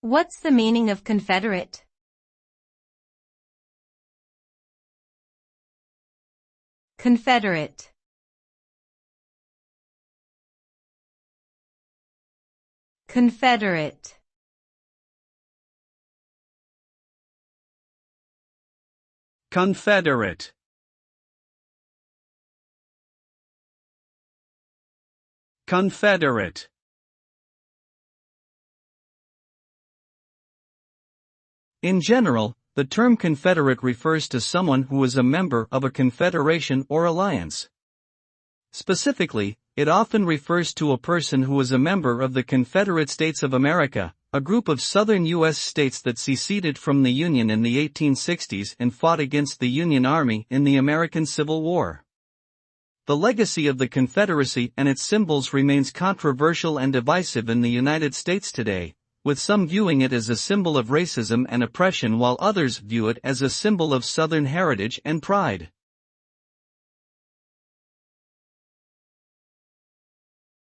What's the meaning of Confederate? Confederate. Confederate. Confederate. Confederate. In general, the term Confederate refers to someone who is a member of a confederation or alliance. Specifically, it often refers to a person who is a member of the Confederate States of America, a group of southern U.S. states that seceded from the Union in the 1860s and fought against the Union Army in the American Civil War. The legacy of the Confederacy and its symbols remains controversial and divisive in the United States today, with some viewing it as a symbol of racism and oppression while others view it as a symbol of Southern heritage and pride.